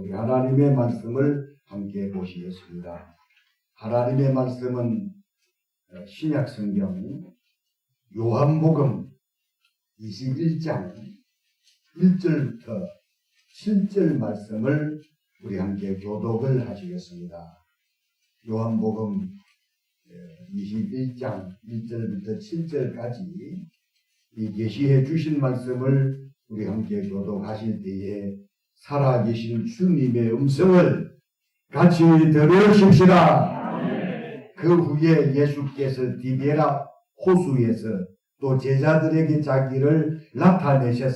우리 하나님의 말씀을 함께 보시겠습니다. 하나님의 말씀은 신약성경 요한복음 21장 1절부터 7절 말씀을 우리 함께 교독을 하시겠습니다. 요한복음 21장 1절부터 7절까지 이 계시해 주신 말씀을 우리 함께 교독하실 때에 살아계신 주님의 음성을 같이 들으십시다. 그 후에 예수께서 디베라 호수에서 또 제자들에게 자기를 나타내신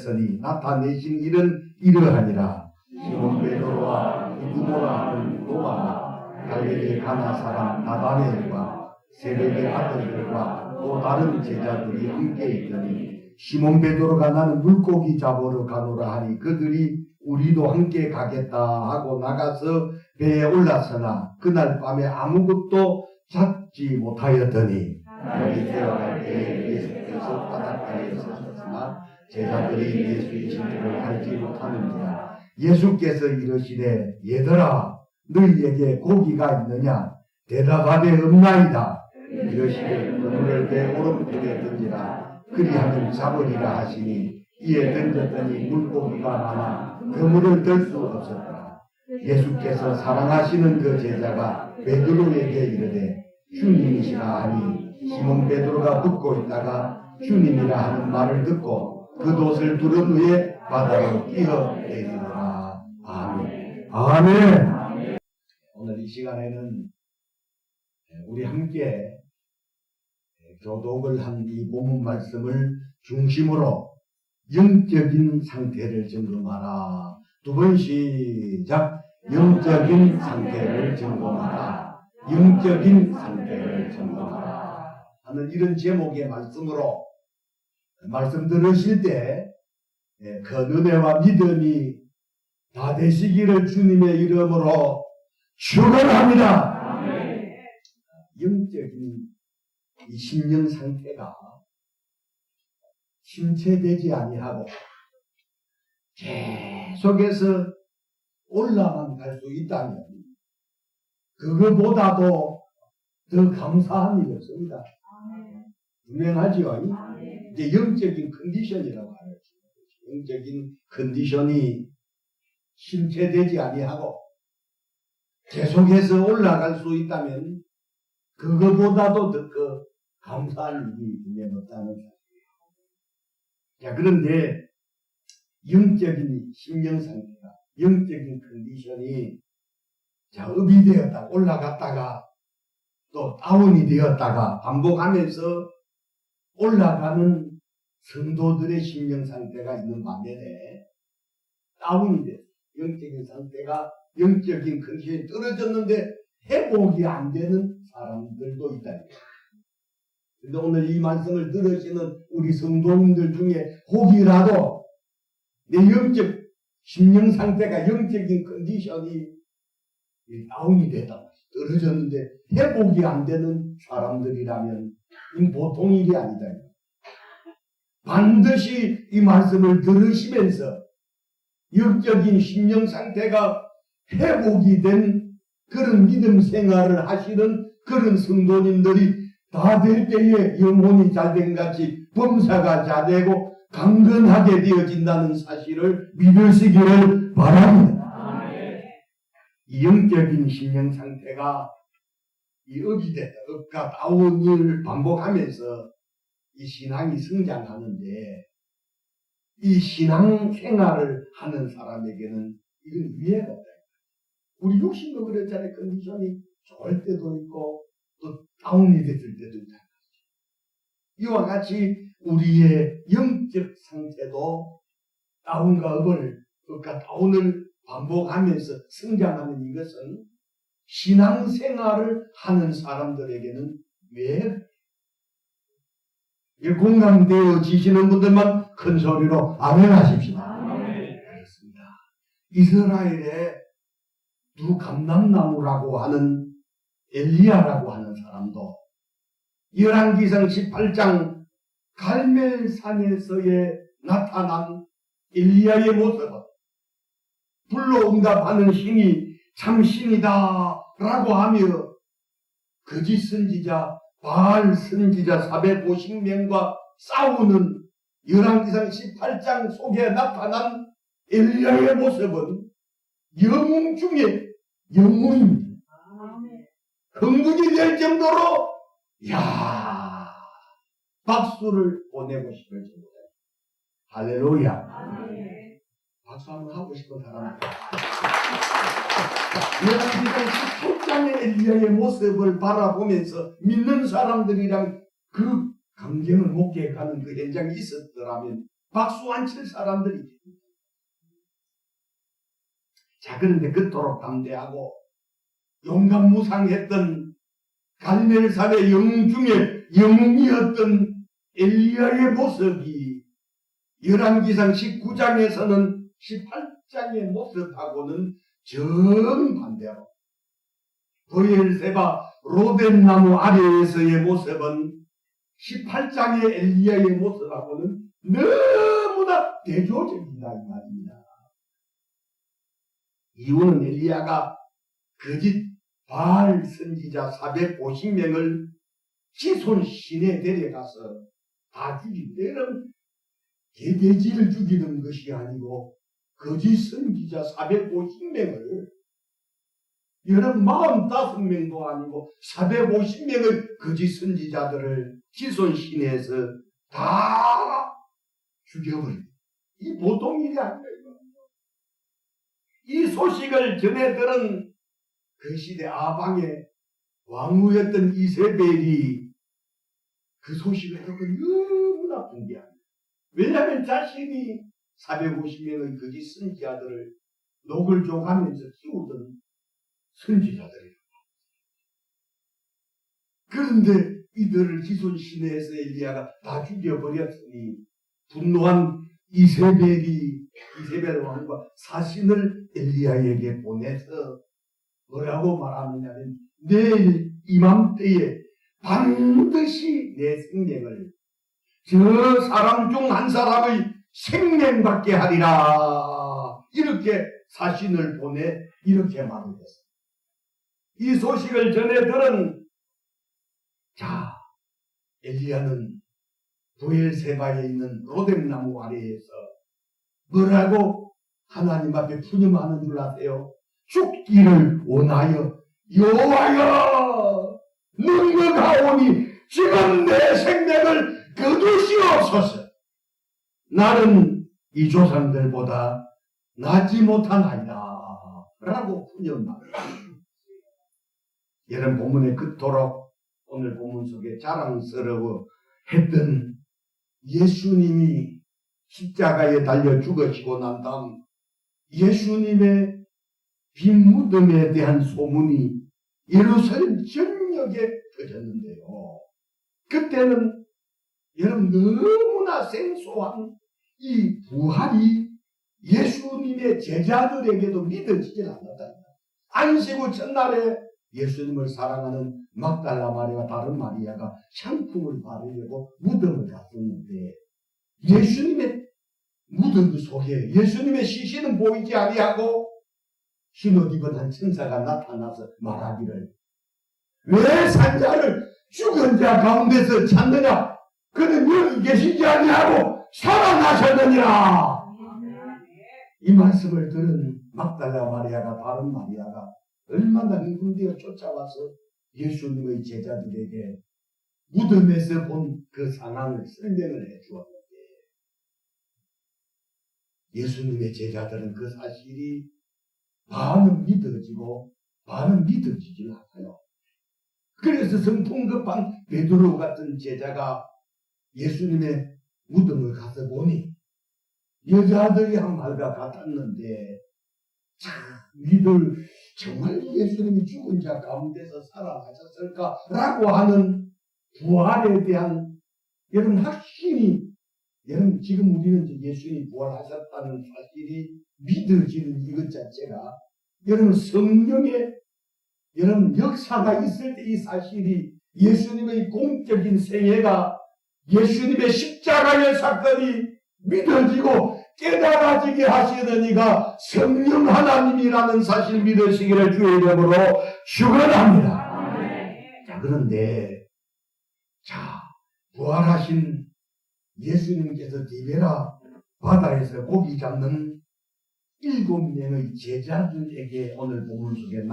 일은 이러하니라. 시몬 베드로와 디두모라 하는 도마와 갈릴리 가나 사람 나다나엘과 세베의 아들들과 또 다른 제자들이 함께 있더니 시몬 베드로가 나는 물고기 잡으러 가노라 하니 그들이 우리도 함께 가겠다 하고 나가서 배에 올라서나 그날 밤에 아무것도 잡지 못하였더니 날이 되어갈 때에 예수께서 바닷가에 서셨으나 제자들이 예수의 진리를 알지 못하는지라. 예수께서 이르시되 얘들아 너희에게 고기가 있느냐? 대답하되 없나이다. 이르시되 그물을 배 오른편에 던지라. 그리하면 잡으리라 하시니 이에 던졌더니 물고기가 많아 그물을 들 수 없었더라. 예수께서 사랑하시는 그 제자가 베드로에게 이르되 주님이시라 하니 시몬 베드로가 묻고 있다가 주님이라 하는 말을 듣고 그 돛을 두른 후에 바다로 뛰어내리더라. 아멘. 아멘. 오늘 이 시간에는 우리 함께 교독을 한 이 본문 말씀을 중심으로 영적인 상태를 점검하라. 두 번 시작. 영적인 상태를 점검하라. 영적인 상태를 점검하라 하는 이런 제목의 말씀으로 말씀 들으실 때 그 은혜와 믿음이 다 되시기를 주님의 이름으로 축원합니다. 영적인 이 심령 상태가 침체되지 아니하고 계속해서 올라만 갈 수 있다면 그거보다도 더 감사한 일이 없습니다. 분명하지요. 이제 영적인 컨디션이라고 하죠. 영적인 컨디션이 침체되지 아니하고 계속해서 올라갈 수 있다면 그거보다도 더 감사한 일이 분명 없다는 사실이에요. 자, 그런데 영적인 심령 상태가, 영적인 컨디션이 자, 업이 되었다, 올라갔다가 또 다운이 되었다가 반복하면서 올라가는 성도들의 심령 상태가 있는 반면에 다운이 됐어요. 영적인 상태가, 영적인 컨디션이 떨어졌는데 회복이 안 되는 사람들도 있다. 그런데 오늘 이 말씀을 들으시는 우리 성도님들 중에 혹이라도 내 영적 심령 상태가, 영적인 컨디션이 다운이 됐다, 떨어졌는데 회복이 안 되는 사람들이라면 이 보통 일이 아니다. 반드시 이 말씀을 들으시면서 영적인 심령 상태가 회복이 된 그런 믿음 생활을 하시는 그런 성도님들이 다 될 때에 영혼이 잘된 같이 범사가 잘되고 강건하게 되어진다는 사실을 믿으시기를 바랍니다. 이 영적인 심령 상태가 이 업이 됐다, 업과 다운을 반복하면서 이 신앙이 성장하는데 이 신앙 생활을 하는 사람에게는 이건 위해가 없다. 우리 육신도 그렇잖아요. 컨디션이 좋을 때도 있고 또 다운이 됐을 때도 있다. 이와 같이 우리의 영적 상태도 다운과 업을, 업과 다운을 반복하면서 성장하는 이것은 신앙생활을 하는 사람들에게는 왜 공감되어지시는 분들만 큰 소리로 아멘 하십시오. 그렇습니다. 이스라엘의 두 감람나무라고 하는 엘리야라고 하는 사람도 열왕기상 18장 갈멜산에서의 나타난 엘리야의 모습은 불로 응답하는 신이 참 신이다 라고 하며 거짓 선지자 바알 선지자 450명과 싸우는 열왕기상 18장 속에 나타난 엘리야의 모습은 영웅 중에 영웅입니다. 흥분이 될 정도로 박수를 보내고 싶을 정도다. 할렐루야. 박수 한번 하고 싶은 사람. 열왕기상 18장의 엘리야의 모습을 바라보면서 믿는 사람들이랑 그 감정을 목격하는 그 현장이 있었더라면 박수 안 칠 사람들이 있습니다. 자, 그런데 그토록 담대하고 용감무상했던 갈멜산의 영웅 중에 영웅이었던 엘리야의 모습이 열왕기상 19장에서는 18장의 모습하고는 정반대로 브엘세바 로뎀나무 아래에서의 모습은 18장의 엘리야의 모습하고는 너무나 대조적이다 이 말입니다. 이유는 엘리야가 거짓 바알 선지자 450명을 지손 시내에 데려가서 다 죽인 때는 개돼지를 죽이는 것이 아니고 거짓 선지자 450명을 여러분 45명도 아니고 450명의 거짓 선지자들을 지손 시내에서 다 죽여버립니다. 이 보통 일이 아니에요. 이 소식을 전해 들은 그 시대 아방의 왕후였던 이세벨이 그 소식을 듣고 너무나 분개합니다. 왜냐하면 자신이 450명의 거짓 선지자들을 녹을 줘가면서 키우던 선지자들이에요. 그런데 이들을 기손 시내에서 엘리야가 다 죽여버렸으니 분노한 이세벨 왕과 사신을 엘리야에게 보내서 뭐라고 말하느냐면 내일 이맘때에 반드시 내 생명을 저 사람 중 한 사람의 생명받게 하리라 이렇게 사신을 보내 이렇게 말했습니다. 이 소식을 전해 들은 엘리야는 브엘세바에 있는 로뎀나무 아래에서 뭐라고 하나님 앞에 푸념하는 줄 아세요? 죽기를 원하여 여호와여 능력하오니 지금 내 생명을 거두시옵소서. 나는 이 조상들보다 낫지 못하나이다 라고 푸념합니다. 여러분 본문에 그토록 오늘 본문 속에 자랑스러워 했던 예수님이 십자가에 달려 죽으시고 난 다음 예수님의 빈 무덤에 대한 소문이 예루살렘 전역에 퍼졌는데요. 그때는 여러분 너무나 생소한 이 부활이 예수님의 제자들에게도 믿어지질 않았다. 안식 후 첫날에 예수님을 사랑하는 막달라 마리아와 다른 마리아가 향품을 바르려고 무덤을 갔었는데 예수님의 무덤 속에 예수님의 시신은 보이지 아니하고 흰옷 입은 한 천사가 나타나서 말하기를 왜 산자를 죽은 자 가운데서 찾느냐? 그는 여기 계시지 아니하고 살아나셨느니라. 이 말씀을 들은 막달라 마리아가 다른 마리아가 얼마나 흥분되어 쫓아와서 예수님의 제자들에게 무덤에서 본 그 상황을 설명을 해 주었는데 예수님의 제자들은 그 사실이 반은 믿어지고 반은 믿어지질 않아요. 그래서 성품급한 베드로 같은 제자가 예수님의 무덤을 가서 보니 여자들이 한 말과 같았는데 니들 정말 예수님이 죽은 자 가운데서 살아나셨을까라고 하는 부활에 대한 여러분 확신이 여러분 지금 우리는 예수님이 부활하셨다는 사실이 믿어지는 이것 자체가 여러분 성령의 여러분 역사가 있을 때 이 사실이 예수님의 공적인 생애가 예수님의 십자가의 사건이 믿어지고 깨달아지게 하시는 이가 성령 하나님이라는 사실 믿으시기를 주의 이름으로 축원합니다. 자, 그런데 부활하신 예수님께서 디베라 바다에서 고기 잡는 7명의 제자들에게 오늘 본문 속에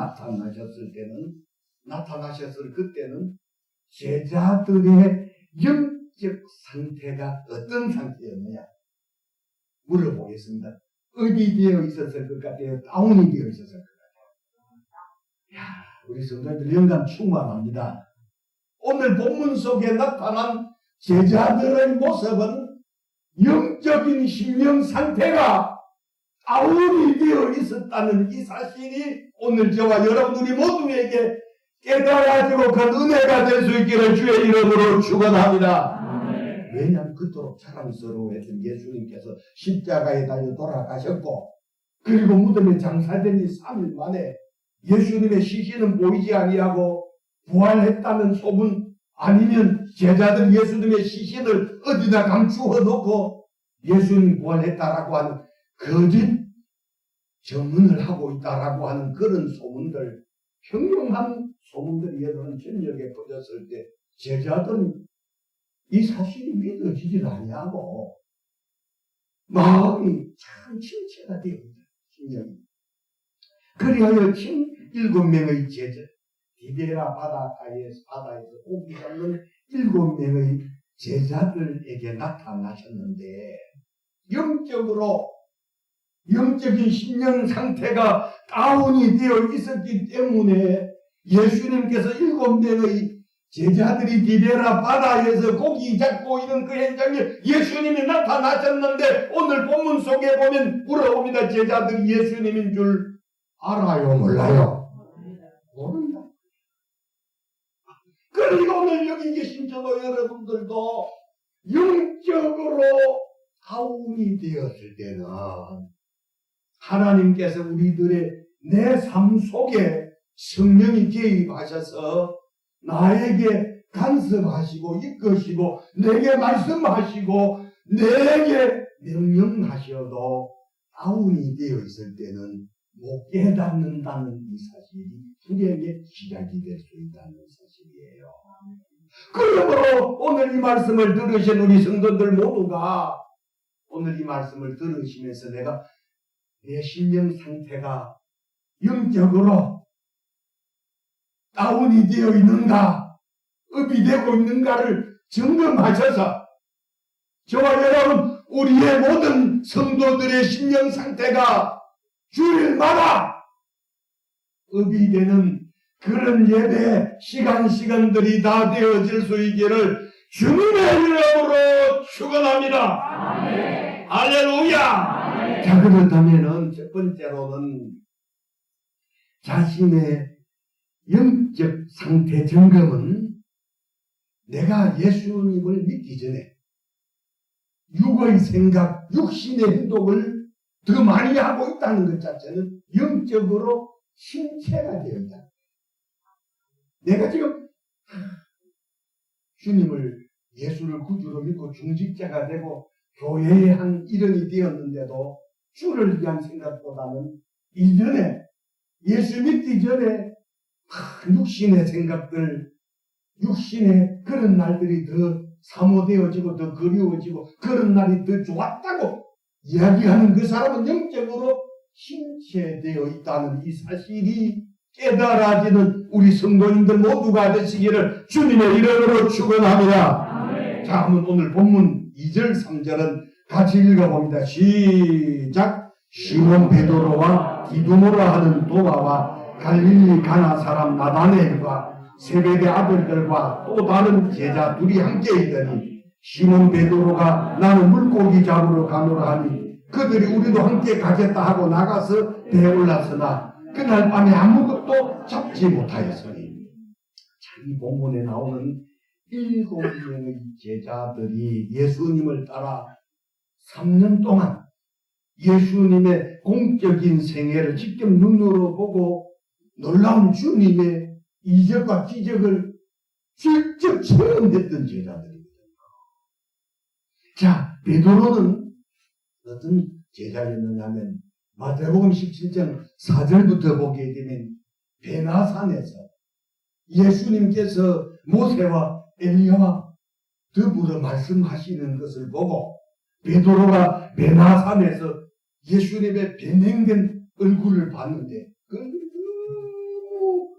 나타나셨을 그때는 제자들의 영적 상태가 어떤 상태였느냐 물어보겠습니다. 어디 되어 있었을 것 같아요? 다운이 되어 있었을 것 같아요. 우리 성도들 영감 충만합니다. 오늘 본문 속에 나타난 제자들의 모습은 영적인 심령 상태가 다운이 되어 있었다는 이 사실이 오늘 저와 여러분들이 모두에게 깨달아지고 그 은혜가 될 수 있기를 주의 이름으로 축원합니다. 왜냐하면 그토록 자랑스러워했던 예수님께서 십자가에 달려 돌아가셨고 그리고 무덤에 장사된 지 3일 만에 예수님의 시신은 보이지 아니하고 부활했다는 소문 아니면 제자들 예수님의 시신을 어디다 감추어 놓고 예수님 부활했다라고 하는 거짓 전문을 하고 있다라고 하는 그런 소문들, 평범한 소문들이 여러분 전역에 퍼졌을 때 제자들은 이 사실이 믿어지질 아니하고 마음이 참 침체가 되었다. 심령이. 그리하여 7명의 제자 디베라 바다에서 고기 잡는 7명의 제자들에게 나타나셨는데 영적인 심령 상태가 다운이 되어 있었기 때문에 예수님께서 7명의 제자들이 디베라 바다에서 고기 잡고 있는 그 현장에 예수님이 나타나셨는데 오늘 본문 속에 보면 물어봅니다. 제자들이 예수님인 줄 알아요? 몰라요? 모른다. 그리고 오늘 여기 계신 저도 여러분들도 영적으로 다운이 되었을 때는 하나님께서 우리들의 내 삶 속에 성령이 개입하셔서 나에게 간섭하시고 이끄시고 내게 말씀하시고 내게 명령하셔도 다운이 되어 있을 때는 못 깨닫는다는 이 사실이 우리에게 시작이 될 수 있다는 사실이에요. 그러므로 오늘 이 말씀을 들으신 우리 성도들 모두가 오늘 이 말씀을 들으시면서 내가 내 심령 상태가 영적으로 다운이 되어 있는가, 업이 되고 있는가를 점검하셔서 저와 여러분 우리의 모든 성도들의 심령 상태가 주일마다 업이 되는 그런 예배 시간들이 다 되어질 수 있기를 주님의 이름으로 축원합니다. 할렐루야. 자, 그렇다면은 첫 번째로는 자신의 영적 상태 점검은 내가 예수님을 믿기 전에 육의 생각, 육신의 행동을 더 많이 하고 있다는 것 자체는 영적으로 신체가 되어 있다. 내가 지금 주님을 예수를 구주로 믿고 중직자가 되고 교회의 한 일원이 되었는데도 주를 위한 생각보다는 이전에 예수 믿기 전에 육신의 생각들, 육신의 그런 날들이 더 사모되어지고 더 그리워지고 그런 날이 더 좋았다고 이야기하는 그 사람은 영적으로 신체되어 있다는 이 사실이 깨달아지는 우리 성도님들 모두가 되시기를 주님의 이름으로 축원합니다. 자, 한번 오늘 본문 2절 3절은 같이 읽어봅니다. 시작. 시몬 베드로와 디두모라 하는 도마와 갈릴리 가나 사람 나다네엘과 세베대 아들들과 또 다른 제자 둘이 함께 있더니 시몬 베드로가 나는 물고기 잡으러 가노라 하니 그들이 우리도 함께 가겠다 하고 나가서 배에 올랐으나 그날 밤에 아무것도 잡지 못하였으니. 이 본문에 나오는 7명의 제자들이 예수님을 따라 3년 동안 예수님의 공적인 생애를 직접 눈으로 보고 놀라운 주님의 이적과 기적을 직접 체험했던 제자들입니다. 자, 베드로는 어떤 제자였느냐면 마태복음 17장 4절부터 보게 되면 베나산에서 예수님께서 모세와 엘리야와 더불어 말씀하시는 것을 보고 베드로가 베나산에서 예수님의 변형된 얼굴을 봤는데 너무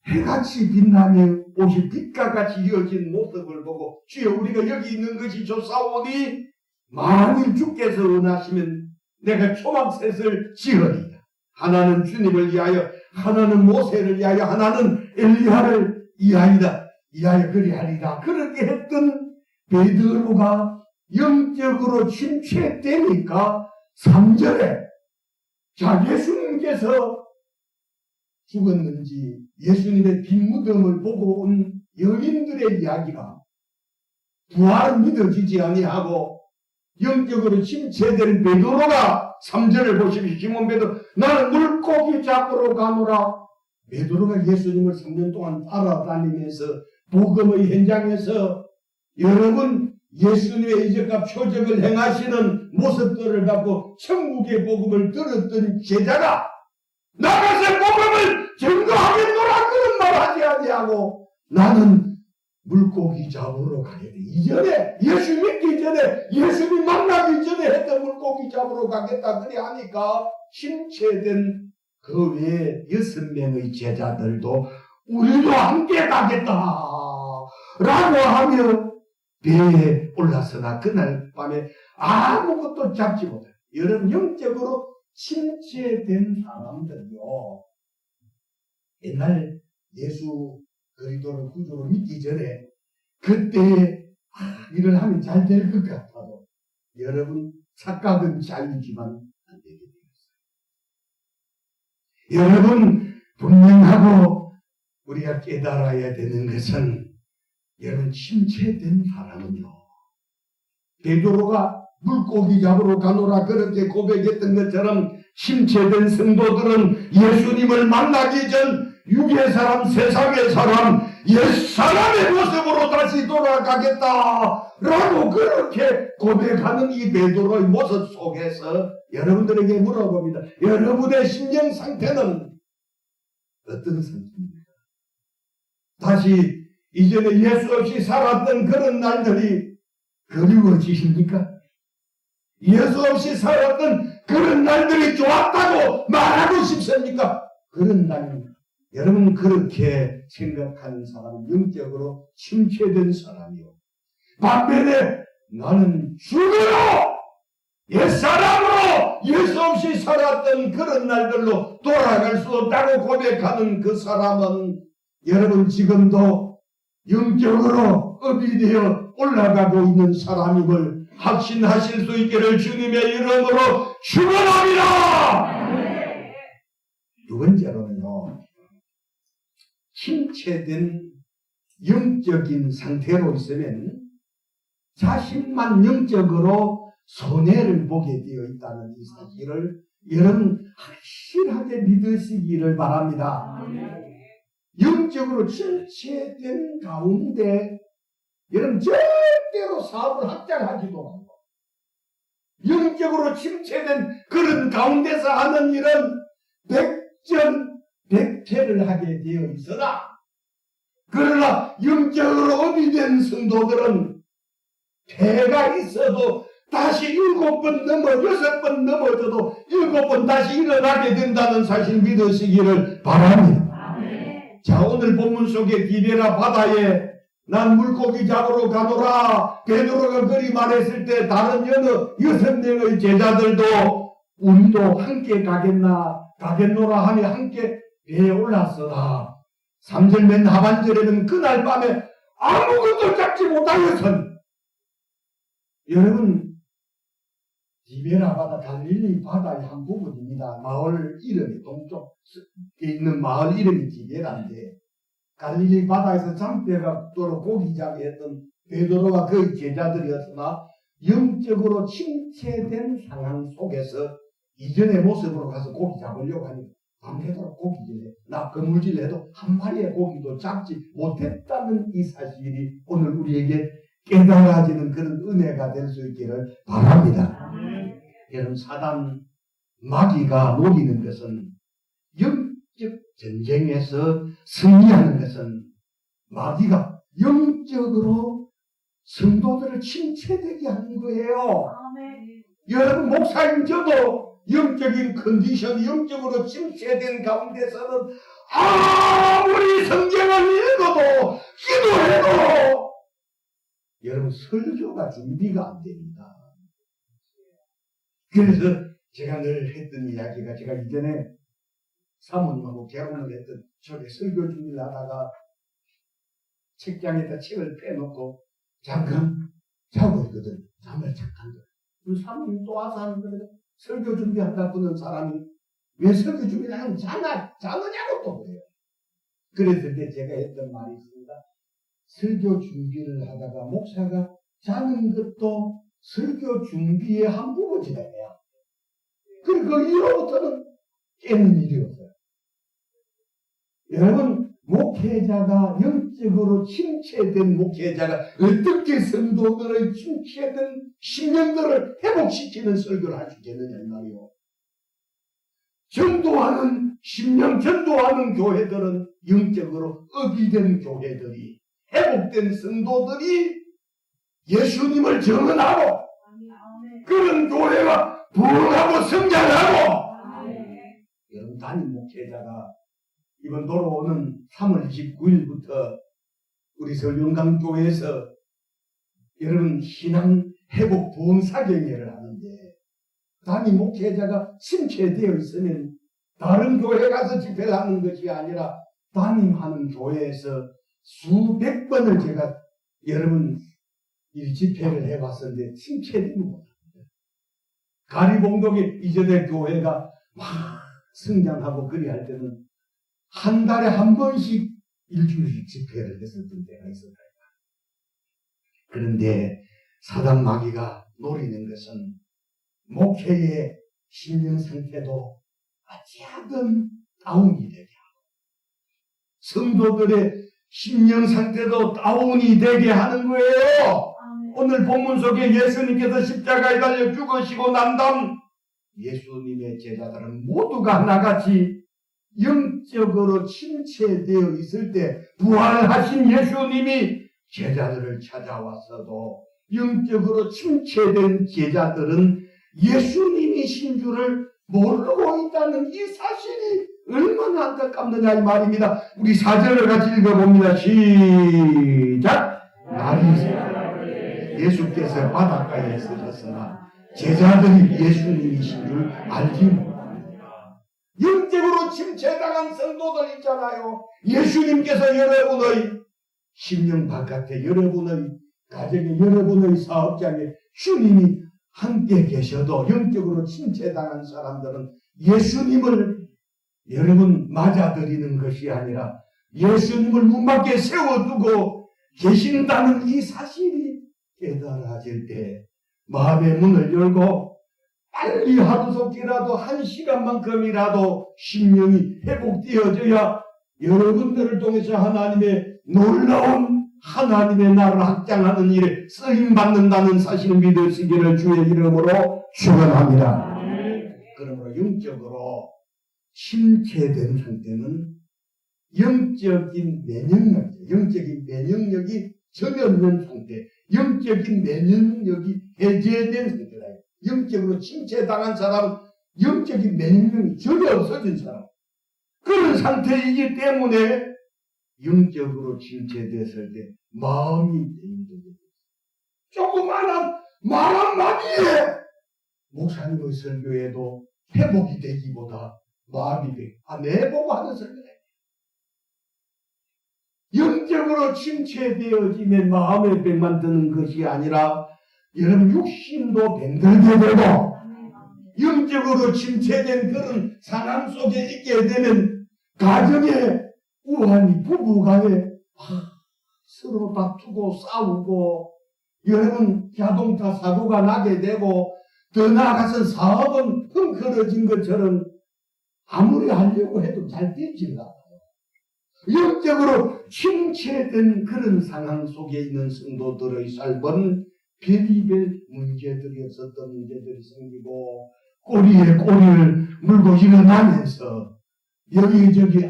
해같이 빛나며 옷이 빛과 같이 이어진 모습을 보고 주여 우리가 여기 있는 것이 좋사오니 만일 주께서 원하시면 내가 초막셋을 지으리라. 하나는 주님을 위하여 하나는 모세를 위하여 하나는 엘리야를 위하여 그리하리라. 그렇게 했던 베드로가 영적으로 침체되니까 3절에 자 예수님께서 죽었는지 예수님의 빈무덤을 보고 온 여인들의 이야기가 부활 믿어지지 아니하고 영적으로 침체된 베드로가 3절을 보십시오. 시몬 베드로 나는 물고기 잡으러 가노라. 베드로가 예수님을 3년 동안 따라다니면서 복음의 현장에서 여러분 예수님의 이적과 표적을 행하시는 모습들을 갖고 천국의 복음을 들었던 제자가 나가서 복음을 증거하겠노라 그런 말 하지 아니하고 나는 물고기 잡으러 가야 돼. 이전에 예수 믿기 전에 예수님 만나기 전에 했던 물고기 잡으러 가겠다 그래 하니까 침체된 그 외에 6명의 제자들도 우리도 함께 가겠다 라고 하며 배에 올라서나 그날 밤에 아무것도 잡지 못해. 여러분 영적으로 침체된 사람들요 옛날 예수 그리스도를 구주로 믿기 전에 그때에 일을 하면 잘 될 것 같아도 여러분 착각은 잘이지만 안 되게 되었어요. 여러분 분명하고 우리가 깨달아야 되는 것은 여러분 침체된 사람은요 베드로가 물고기 잡으러 가노라 그렇게 고백했던 것처럼 침체된 성도들은 예수님을 만나기 전 육의 사람, 세상의 사람, 옛사람의 모습으로 다시 돌아가겠다 라고 그렇게 고백하는 이 베드로의 모습 속에서 여러분들에게 물어봅니다. 여러분의 심령 상태는 어떤 상태입니까? 다시 이전에 예수 없이 살았던 그런 날들이 그리워지십니까? 예수 없이 살았던 그런 날들이 좋았다고 말하고 싶습니까? 그런 날 여러분 그렇게 생각하는 사람은 영적으로 침체된 사람이요. 반면에 나는 죽어요! 옛사람으로 예수 없이 살았던 그런 날들로 돌아갈 수 없다고 고백하는 그 사람은 여러분 지금도 영적으로 업이 되어 올라가고 있는 사람임을 확신하실 수 있기를 주님의 이름으로 축원합니다. 두 번째로는요. 침체된 영적인 상태로 있으면 자신만 영적으로 손해를 보게 되어 있다는 이 사실을 여러분 확실하게 믿으시기를 바랍니다. 영적으로 침체된 가운데 여러분 절대로 사업을 확장하지도 않고 영적으로 침체된 그런 가운데서 하는 일은 백전백패를 하게 되어 있으나 그러나 영적으로 업이 된 성도들은 패가 있어도 다시 7번 넘어 6번 넘어져도 7번 다시 일어나게 된다는 사실 믿으시기를 바랍니다. 자, 오늘 본문 속에 디베라 바다에 난 물고기 잡으러 가노라 베드로가 그리 말했을 때 다른 여러 6명의 제자들도 우리도 함께 가겠노라 하며 함께 배에 올랐으나 3절 맨 하반절에는 그날 밤에 아무것도 잡지 못하여선 여러분 디베라 바다 갈릴리 바다의 한 부분입니다. 마을 이름이 동쪽에 있는 마을 이름이 디베라인데 갈릴리 바다에서 잠배가 또로 고기잡이 했던 베드로와 그의 제자들이었으나 영적으로 침체된 상황 속에서 이전의 모습으로 가서 고기 잡으려고 하니 밤새도록 고기질해 나 그물질 해도 한 마리의 고기도 잡지 못했다는 이 사실이 오늘 우리에게 깨달아지는 그런 은혜가 될 수 있기를 바랍니다. 여러분, 사단 마귀가 노리는 것은 영적 전쟁에서 승리하는 것은 마귀가 영적으로 성도들을 침체되게 하는 거예요. 아멘. 여러분, 목사님 저도 영적인 컨디션, 영적으로 침체된 가운데서는 아무리 성경을 읽어도 기도해도 여러분 설교가 준비가 안 됩니다. 그래서 제가 늘 했던 이야기가, 제가 이전에 사모님하고 결혼을 했던 저에 설교 준비를 하다가 책장에다 책을 빼놓고 잠깐 자고 있거든. 잠을 잠깐 들. 그 사모님 또 와서 하는 거예요. 설교 준비한다고는 사람이 왜 설교 준비를 하면 자느냐고 또 그래요. 그랬을 때 제가 했던 말이 있습니다. 설교 준비를 하다가 목사가 자는 것도 설교 준비의 한 부분이래요. 그리고 그 이후로부터는 깨는 일이 없어요. 여러분, 목회자가 영적으로 침체된 목회자가 어떻게 성도들의 침체된 신령들을 회복시키는 설교를 할 수 있겠느냐 이 말이요. 전도하는 신령 전도하는 교회들은 영적으로 업이된 교회들이, 회복된 성도들이 예수님을 증언하고 그런 교회가 부흥하고 성장하고. 여러분, 담임 목회자가 이번 돌아오는 3월 29일부터 우리 서울영광교회에서 여러분 신앙 회복 부흥 사경회를 하는데, 담임 목회자가 침체되어 있으면 다른 교회 가서 집회를 하는 것이 아니라 담임하는 교회에서 수백 번을 제가 여러분 이 집회를 해봤었는데 침체되는 못합니다. 가리봉동에 이전에 교회가 막 성장하고 그리 할 때는 한 달에 한 번씩 일주일씩 집회를 했었던 때가 있었다. 그런데 사단 마귀가 노리는 것은 목회의 심령 상태도 어찌하든 다운이 되게 하고, 성도들의 심령 상태도 다운이 되게 하는 거예요. 오늘 본문 속에 예수님께서 십자가에 달려 죽으시고 난 다음 예수님의 제자들은 모두가 하나같이 영적으로 침체되어 있을 때 부활하신 예수님이 제자들을 찾아왔어도 영적으로 침체된 제자들은 예수님이신 줄을 모르고 있다는 이 사실이 얼마나 안타깝느냐 이 말입니다. 우리 4절을 같이 읽어봅니다. 시작. 날이 예수께서 바닷가에 서셨으나 제자들이 예수님이신 줄 알지 못합니다. 영적으로 침체당한 성도들 있잖아요. 예수님께서 여러분의 심령 바깥에, 여러분의 가정에, 여러분의 사업장에 주님이 함께 계셔도 영적으로 침체당한 사람들은 예수님을 여러분 맞아들이는 것이 아니라 예수님을 문 밖에 세워두고 계신다는 이 사실이 깨달아질 때 마음의 문을 열고 빨리 하루속이라도 1시간만큼이라도 심령이 회복되어져야 여러분들을 통해서 하나님의 놀라운 하나님의 나라를 확장하는 일에 쓰임받는다는 사실을 믿으시기를 주의 이름으로 축원합니다. 그러므로 영적으로 침체된 상태는 영적인 면역력이 전혀 없는 상태, 영적인 면역력이 해제된 상태다. 영적으로 침체당한 사람은 영적인 면역력이 전혀 없어진 사람, 그런 상태이기 때문에 영적으로 침체됐을 때 마음이 힘들어요. 조그마한 말 한마디에 목사님의 설교에도 회복이 되기보다 마음이 돼. 내보고 하는 설교래. 영적으로 침체되어지면 마음의 병만 드는 것이 아니라 여러분 육신도 병들게 되고, 영적으로 침체된 그런 상황 속에 있게 되면 가정에 우환이, 부부간에 서로 다투고 싸우고, 여러분 자동차 사고가 나게 되고, 더 나아가서 사업은 헝클어진 것처럼 아무리 하려고 해도 잘 되지가 않아요. 영적으로 침체된 그런 상황 속에 있는 성도들의 삶은 별의별 문제들이 없었던 문제들이 생기고 꼬리에 꼬리를 물고 일어나면서 여기저기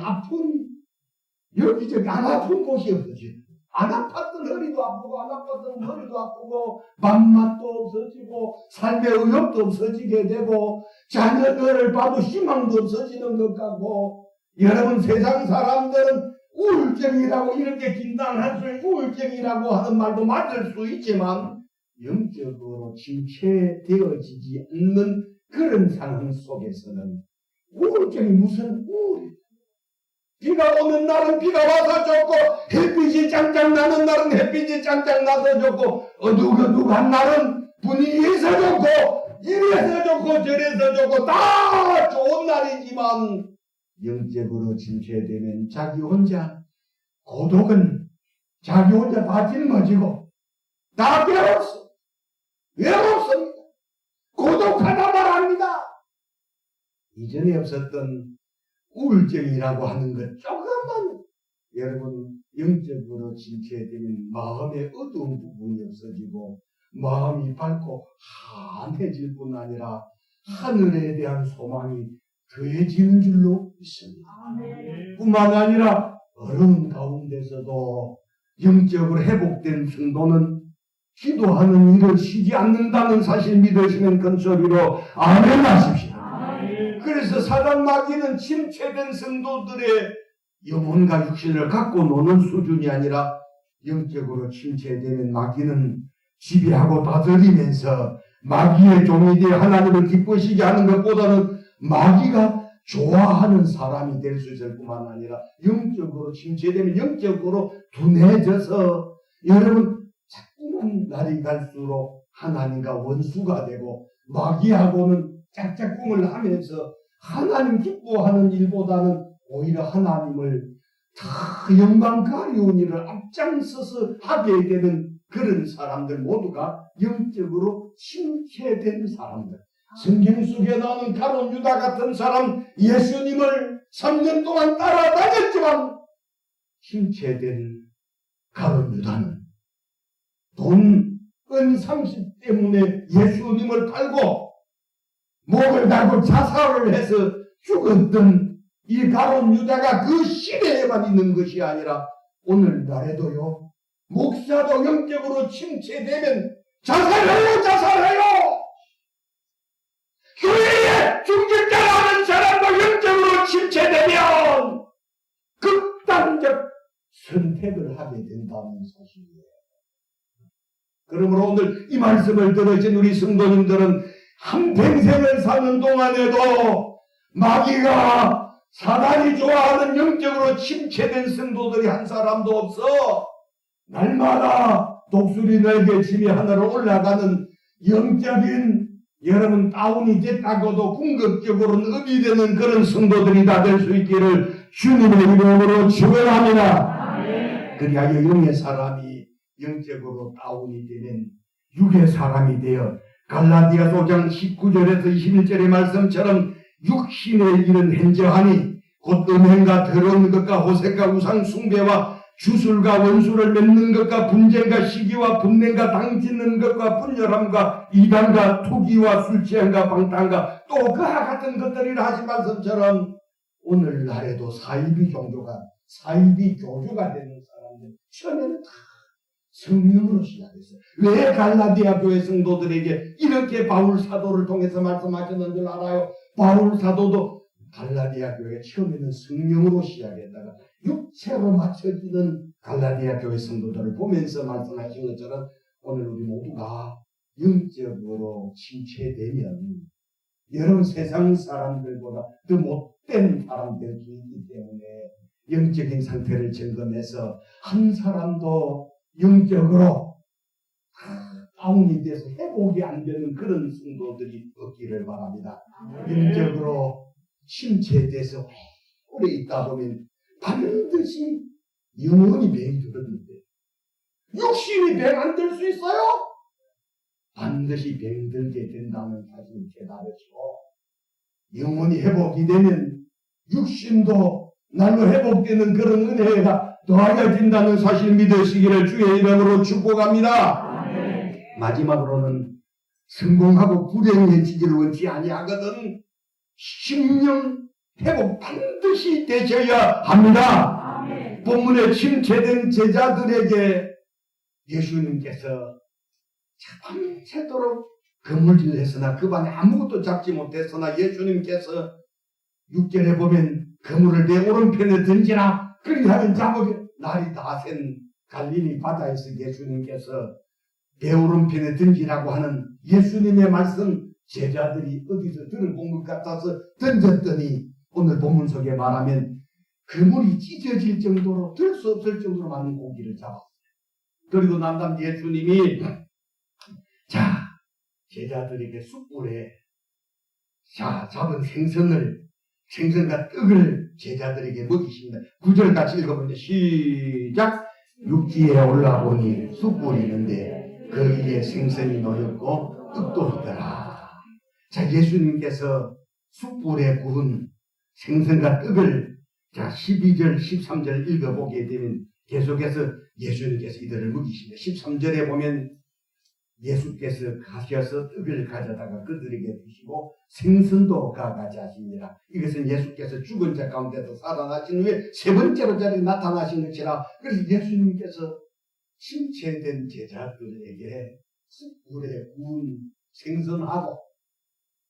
여기저기 안 아픈 곳이 없어지고 안 아팠던 허리도 아프고 안 아팠던 머리도 아프고 밥맛도 없어지고 삶의 의욕도 없어지게 되고 자녀들을 봐도 희망도 없어지는 것 같고 여러분 세상 사람들은 우울증이라고 이렇게 진단할 수 있고 우울증이라고 하는 말도 맞을 수 있지만 영적으로 침체되어지지 않는 그런 상황 속에서는 우울증이 무슨 우울이에요. 비가 오는 날은 비가 와서 좋고 햇빛이 짱짱 나는 날은 햇빛이 짱짱 나서 좋고 어둑어둑한 날은 분위기에서 좋고 이래서 좋고 저래서 좋고 다 좋은 날이지만 영적으로 침체되면 자기 혼자 고독은 자기 혼자 다 짊어지고 다 괴롭습니다. 외롭습니다. 고독하다 말합니다. 이전에 없었던 우울증이라고 하는 것 조금만 여러분 영적으로 침체되면 마음의 어두운 부분이 없어지고 마음이 밝고 환해질 뿐 아니라 하늘에 대한 소망이 더해지는 줄로 믿습니다. 뿐만 아니라 어려운 가운데서도 영적으로 회복된 성도는 기도하는 일을 쉬지 않는다는 사실 믿으시면 큰 소리로 아멘 하십시오. 그래서 사단 마귀는 침체된 성도들의 영혼과 육신을 갖고 노는 수준이 아니라 영적으로 침체되는 마귀는 지배하고 다스리면서 마귀의 종이 되어 하나님을 기쁘시게 하는 것보다는 마귀가 좋아하는 사람이 될 수 있을 뿐만 아니라 영적으로 침체되면 영적으로 둔해져서 여러분 자꾸만 날이 갈수록 하나님과 원수가 되고 마귀하고는 짝짝꿍을 하면서 하나님 기뻐하는 일보다는 오히려 하나님을 다 영광 가리운 일을 앞장서서 하게 되는 그런 사람들 모두가 영적으로 침체된 사람들. 성경 속에 나오는 가룟 유다 같은 사람 예수님을 3년 동안 따라다녔지만 침체된 가룟 유다는 돈, 은 30 때문에 예수님을 팔고 목을 달고 자살을 해서 죽었던 이 가룟 유다가 그 시대에만 있는 것이 아니라 오늘날에도요. 목사도 영적으로 침체되면 자살해요. 교회에 중직자라는 사람도 영적으로 침체되면 극단적 선택을 하게 된다는 사실이에요. 그러므로 오늘 이 말씀을 들으신 우리 성도님들은 한평생을 사는 동안에도 마귀가 사단이 좋아하는 영적으로 침체된 성도들이 한 사람도 없어. 날마다 독수리 날개 짐이 하나로 올라가는 영적인 여러분 다운이 됐다고도 궁극적으로는 업이 되는 그런 성도들이 다 될 수 있기를 주님의 이름으로 축원합니다. 그리하여 영의 사람이 영적으로 다운이 되면 육의 사람이 되어 갈라디아서 5장 19절에서 21절의 말씀처럼 육신의 일은 현저하니 곧 음행과 더러운 것과 호색과 우상 숭배와 주술과 원수를 맺는 것과 분쟁과 시기와 분냄과 당짓는 것과 분열함과 이단과 투기와 술취함과 방탕과 또 그와 같은 것들이라 하신 말씀처럼 오늘날에도 사이비 교주가 되는 사람들 처음에는 다 성령으로 시작했어요. 왜 갈라디아 교회 성도들에게 이렇게 바울 사도를 통해서 말씀하셨는 줄 알아요? 바울 사도도 갈라디아 교회 처음에는 성령으로 시작했다가 육체로 맞춰지는 갈라디아 교회 성도들을 보면서 말씀하신 것처럼 오늘 우리 모두가 영적으로 침체되면 여러분 세상 사람들보다 더 못된 사람 될 수 있기 때문에 영적인 상태를 점검해서 한 사람도 영적으로 다운이 돼서 회복이 안 되는 그런 성도들이 없기를 바랍니다. 영적으로 침체돼서 오래 있다 보면 반드시 영혼이 병이 들었는데 육신이 병 안 들 수 있어요? 반드시 병들게 된다는 사실을 깨달으시고 영혼이 회복이 되면 육신도 날로 회복되는 그런 은혜가 더하여진다는 사실 믿으시기를 주의 이름으로 축복합니다. 마지막으로는 성공하고 불행해지기를 원치 아니하거든 심령 회복 반드시 되셔야 합니다. 아멘. 본문에 침체된 제자들에게 예수님께서 밤새도록 건물질을 했으나 그 반에 아무것도 잡지 못했으나 예수님께서 6절에 보면 그물을 내 오른편에 던지라 그리하면 잡으리. 날이 다 센 갈릴리 바다에서 예수님께서 내 오른편에 던지라고 하는 예수님의 말씀 제자들이 어디서 들어본 것 같아서 던졌더니 오늘 본문 속에 말하면 그물이 찢어질 정도로 들 수 없을 정도로 많은 고기를 잡았어요. 그리고 난 다음 예수님이 자 제자들에게 숯불에 자 잡은 생선과 떡을 제자들에게 먹이십니다. 9절 같이 읽어보면 시작. 육지에 올라보니 숯불이 있는데 그 위에 생선이 놓였고 떡도 있더라. 자 예수님께서 숯불에 구운 생선과 떡을 자 12절 13절 읽어보게 되면 계속해서 예수님께서 이들을 먹이십니다. 13절에 보면 예수께서 가셔서 떡을 가져다가 그들에게 주시고 생선도 가져가시니라. 이것은 예수께서 죽은 자 가운데서 살아나신 후에 세 번째로 자리에 나타나신 것이라. 그래서 예수님께서 침체된 제자들에게 숯불에 구운 생선하고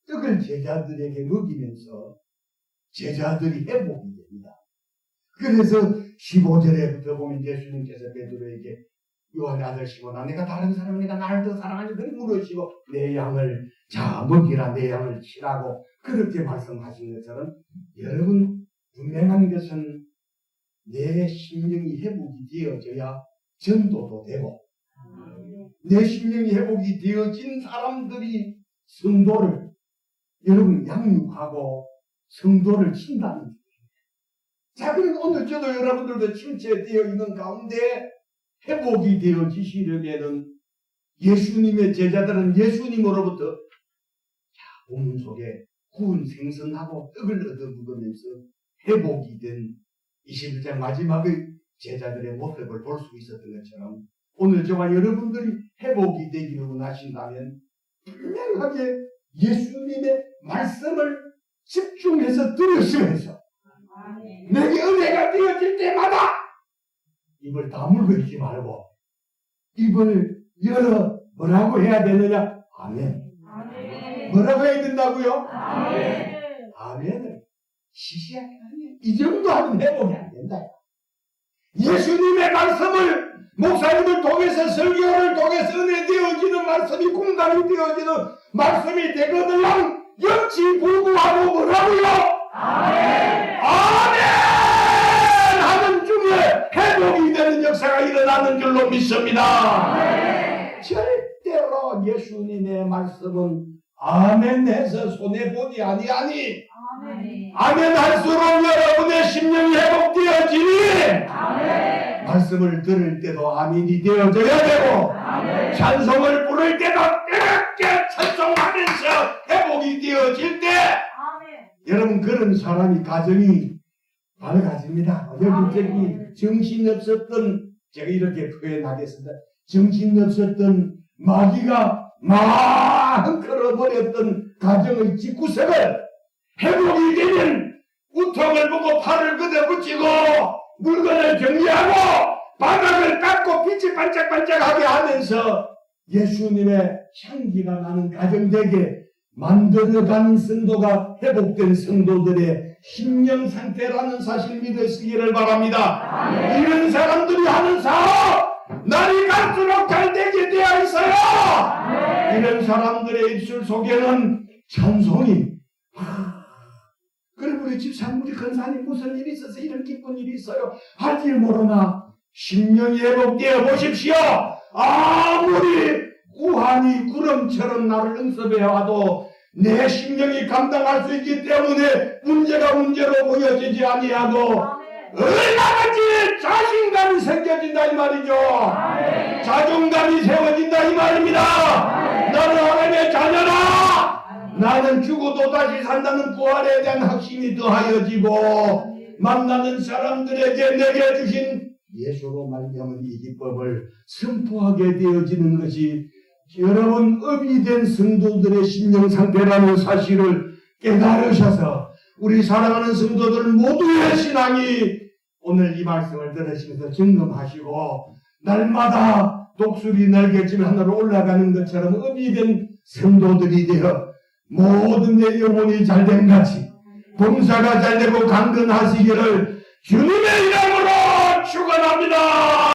떡을 제자들에게 먹이면서 제자들이 회복이 됩니다. 그래서 15절에부터 보면 예수님께서 베드로에게 요한의 아들 시몬아 내가 다른 사람이니까 나를 더 사랑하니 그리 물으시고 내 양을 자 먹이라 내 양을 치라고 그렇게 말씀하신 것처럼 여러분 분명한 것은 내 심령이 회복이 되어져야 전도도 되고 내 심령이 회복이 되어진 사람들이 성도를 여러분 양육하고 성도를 친다는 거예요. 자 그리고 오늘 저도 여러분들도 침체되어 있는 가운데 회복이 되어지시려면 예수님의 제자들은 예수님으로부터 몸 속에 구운 생선하고 떡을 얻어 먹으면서 회복이 된 21장 마지막의 제자들의 모습을 볼 수 있었던 것처럼 오늘 저와 여러분들이 회복이 되기를 원하신다면 분명하게 예수님의 말씀을 집중해서 들으시면서 내게 은혜가 되어질 때마다 입을 다물고 있지 말고 입을 열어 뭐라고 해야 되느냐? 아멘. 아멘. 뭐라고 해야 된다고요? 아멘. 아멘을 시시하게 하면 이 정도 하면 회복이 안 된다. 예수님의 말씀을 목사님을 통해서 설교를 통해서 은혜 되어지는 말씀이 공감이 되어지는 말씀이 되거든요. 역시 불구하고 뭐라고요? 아멘. 아멘. 회복이 되는 역사가 일어나는 줄로 믿습니다. 아멘. 절대로 예수님의 말씀은 아멘해서 손해보지 아니하니 아멘 할수록 여러분의 심령이 회복되어지니 아멘. 말씀을 들을 때도 아멘이 되어져야 되고 아멘. 찬송을 부를 때도 뜨겁게 찬송하면서 회복이 되어질 때 아멘. 여러분 그런 사람이 가정이 밝아집니다. 여러분 저기 정신없었던 제가 이렇게 표현하겠습니다. 정신없었던 마귀가 막 끌어버렸던 가정의 집구석을 회복이 되면 우통을 보고 팔을 걷어붙이고 물건을 정리하고 바닥을 닦고 빛이 반짝반짝하게 하면서 예수님의 향기가 나는 가정되게 만들어가는 성도가 회복된 성도들의 심령 상태라는 사실 믿으시기를 바랍니다. 아멘. 이런 사람들이 하는 사업 날이 갈수록 잘 되게 되어 있어요. 아멘. 이런 사람들의 입술 속에는 찬송이 그래 우리 집사님 우리 권사님 무슨 일이 있어서 이런 기쁜 일이 있어요 할지 모르나 심령이 회복되어 보십시오. 아무리 우한이 구름처럼 나를 응섭해 와도 내 심령이 감당할 수 있기 때문에 문제가 문제로 보여지지 아니하고 얼마든지 자신감이 생겨진다 이 말이죠. 자존감이 세워진다 이 말입니다. 나는 하나님의 자녀라. 나는 죽어도 다시 산다는 부활에 대한 확신이 더하여지고 만나는 사람들에게 내게 주신 예수로 말미암은 이 기법을 선포하게 되어지는 것이 여러분 업이 된 성도들의 심령 상태라는 사실을 깨달으셔서 우리 사랑하는 성도들 모두의 신앙이 오늘 이 말씀을 들으시면서 점검하시고 날마다 독수리 날개쯤 하늘로 올라가는 것처럼 업이 된 성도들이 되어 모든 내 영혼이 잘된 같이 봉사가 잘되고 강건하시기를 주님의 이름으로 축원합니다.